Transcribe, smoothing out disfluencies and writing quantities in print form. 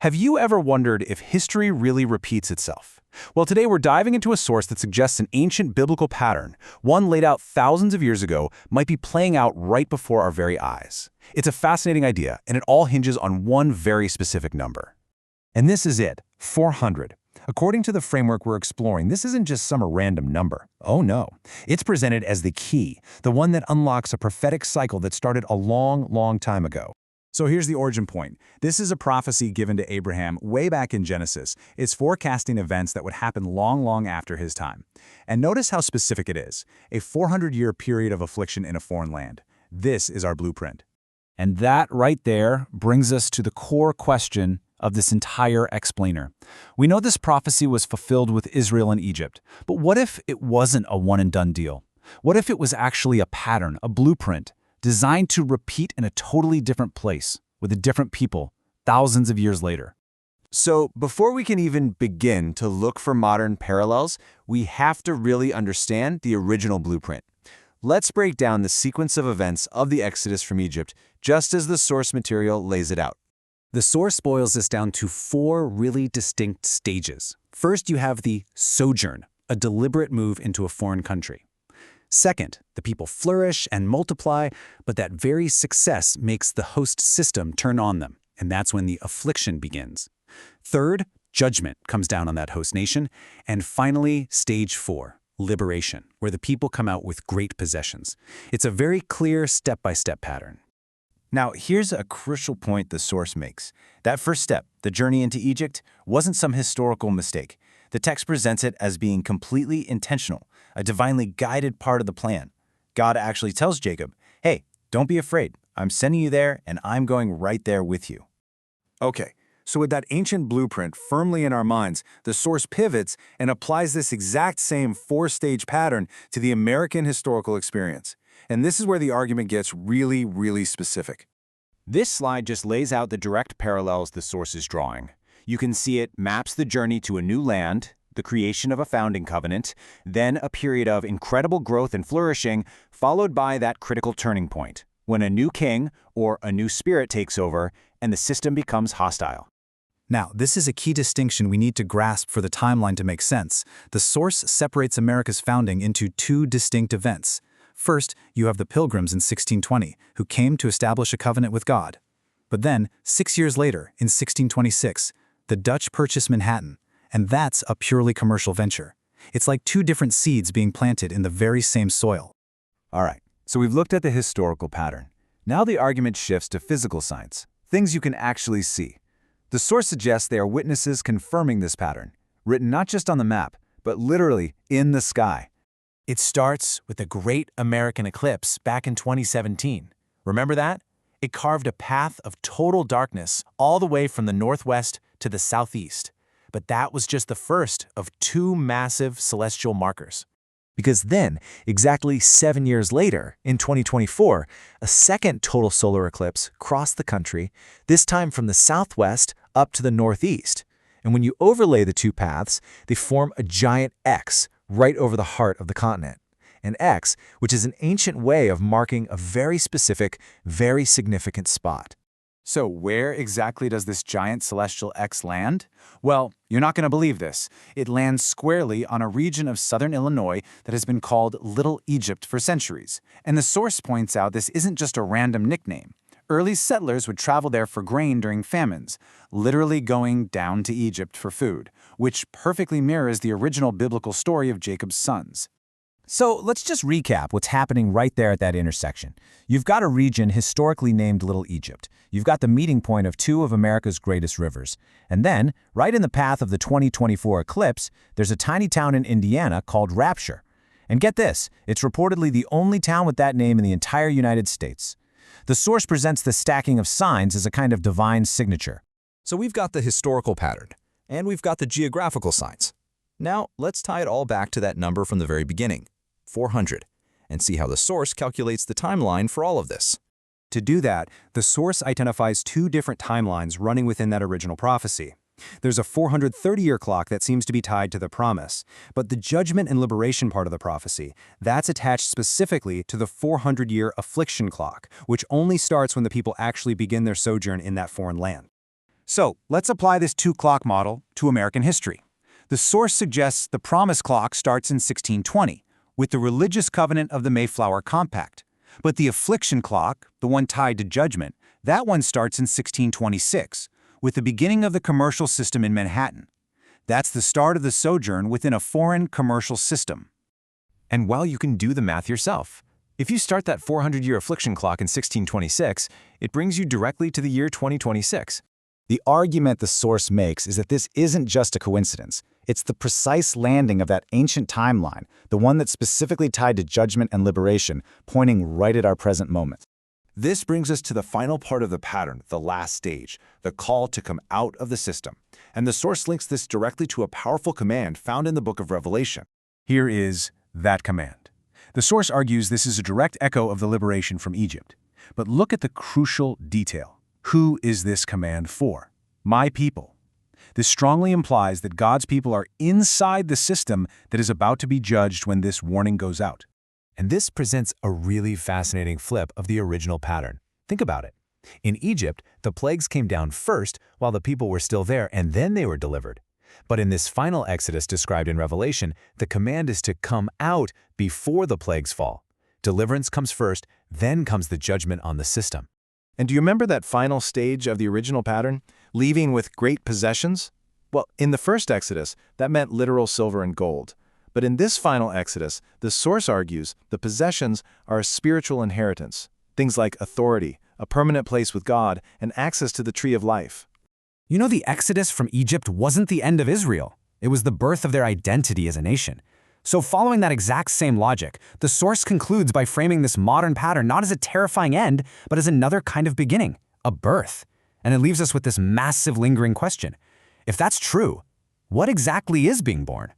Have you ever wondered if history really repeats itself? Well, today we're diving into a source that suggests an ancient biblical pattern, one laid out thousands of years ago, might be playing out right before our very eyes. It's a fascinating idea, and it all hinges on one very specific number. And this is it, 400. According to the framework we're exploring, this isn't just some random number. Oh no. It's presented as the key, the one that unlocks a prophetic cycle that started a long, long time ago. So here's the origin point. This is a prophecy given to Abraham way back in Genesis. It's forecasting events that would happen long, long after his time. And notice how specific it is. A 400-year period of affliction in a foreign land. This is our blueprint. And that right there brings us to the core question of this entire explainer. We know this prophecy was fulfilled with Israel and Egypt, but what if it wasn't a one-and-done deal? What if it was actually a pattern, a blueprint, designed to repeat in a totally different place, with a different people, thousands of years later? So before we can even begin to look for modern parallels, we have to really understand the original blueprint. Let's break down the sequence of events of the Exodus from Egypt, just as the source material lays it out. The source boils this down to four really distinct stages. First, you have the sojourn, a deliberate move into a foreign country. Second, the people flourish and multiply, but that very success makes the host system turn on them, and that's when the affliction begins. Third, judgment comes down on that host nation. And finally, stage 4, liberation, where the people come out with great possessions. It's a very clear step-by-step pattern. Now, here's a crucial point the source makes. That first step, the journey into Egypt, wasn't some historical mistake. The text presents it as being completely intentional, a divinely guided part of the plan. God actually tells Jacob, hey, don't be afraid. I'm sending you there, and I'm going right there with you. Okay, so with that ancient blueprint firmly in our minds, the source pivots and applies this exact same four-stage pattern to the American historical experience. And this is where the argument gets really, really specific. This slide just lays out the direct parallels the source is drawing. You can see it maps the journey to a new land, the creation of a founding covenant, then a period of incredible growth and flourishing, followed by that critical turning point, when a new king or a new spirit takes over and the system becomes hostile. Now, this is a key distinction we need to grasp for the timeline to make sense. The source separates America's founding into two distinct events. First, you have the Pilgrims in 1620, who came to establish a covenant with God. But then, 6 years later, in 1626, the Dutch purchased Manhattan, and that's a purely commercial venture. It's like two different seeds being planted in the very same soil. All right, so we've looked at the historical pattern. Now the argument shifts to physical signs, things you can actually see. The source suggests they are witnesses confirming this pattern, written not just on the map, but literally in the sky. It starts with the Great American Eclipse back in 2017. Remember that? It carved a path of total darkness all the way from the northwest to the southeast. But that was just the first of two massive celestial markers. Because then, exactly 7 years later, in 2024, a second total solar eclipse crossed the country, this time from the southwest up to the northeast. And when you overlay the two paths, they form a giant X right over the heart of the continent. An X, which is an ancient way of marking a very specific, very significant spot. So where exactly does this giant celestial X land? Well, you're not going to believe this. It lands squarely on a region of southern Illinois that has been called Little Egypt for centuries. And the source points out this isn't just a random nickname. Early settlers would travel there for grain during famines, literally going down to Egypt for food, which perfectly mirrors the original biblical story of Jacob's sons. So let's just recap what's happening right there at that intersection. You've got a region historically named Little Egypt. You've got the meeting point of two of America's greatest rivers. And then, right in the path of the 2024 eclipse, there's a tiny town in Indiana called Rapture. And get this, it's reportedly the only town with that name in the entire United States. The source presents the stacking of signs as a kind of divine signature. So we've got the historical pattern, and we've got the geographical signs. Now, let's tie it all back to that number from the very beginning, 400, and see how the source calculates the timeline for all of this. To do that, the source identifies two different timelines running within that original prophecy. There's a 430-year clock that seems to be tied to the promise, but the judgment and liberation part of the prophecy, that's attached specifically to the 400-year affliction clock, which only starts when the people actually begin their sojourn in that foreign land. So let's apply this two-clock model to American history. The source suggests the promise clock starts in 1620, with the religious covenant of the Mayflower Compact. But the affliction clock, the one tied to judgment, that one starts in 1626, with the beginning of the commercial system in Manhattan. That's the start of the sojourn within a foreign commercial system. And while you can do the math yourself, if you start that 400-year affliction clock in 1626, it brings you directly to the year 2026. The argument the source makes is that this isn't just a coincidence. It's the precise landing of that ancient timeline, the one that's specifically tied to judgment and liberation, pointing right at our present moment. This brings us to the final part of the pattern, the last stage, the call to come out of the system. And the source links this directly to a powerful command found in the book of Revelation. Here is that command. The source argues this is a direct echo of the liberation from Egypt. But look at the crucial detail. Who is this command for? My people. This strongly implies that God's people are inside the system that is about to be judged when this warning goes out. And this presents a really fascinating flip of the original pattern. Think about it. In Egypt, the plagues came down first while the people were still there, and then they were delivered. But in this final exodus described in Revelation, the command is to come out before the plagues fall. Deliverance comes first, then comes the judgment on the system. And do you remember that final stage of the original pattern, leaving with great possessions? Well, in the first Exodus, that meant literal silver and gold. But in this final Exodus, the source argues the possessions are a spiritual inheritance, things like authority, a permanent place with God, and access to the tree of life. You know, the exodus from Egypt wasn't the end of Israel. It was the birth of their identity as a nation. So following that exact same logic, the source concludes by framing this modern pattern not as a terrifying end, but as another kind of beginning, a birth. And it leaves us with this massive lingering question. If that's true, what exactly is being born?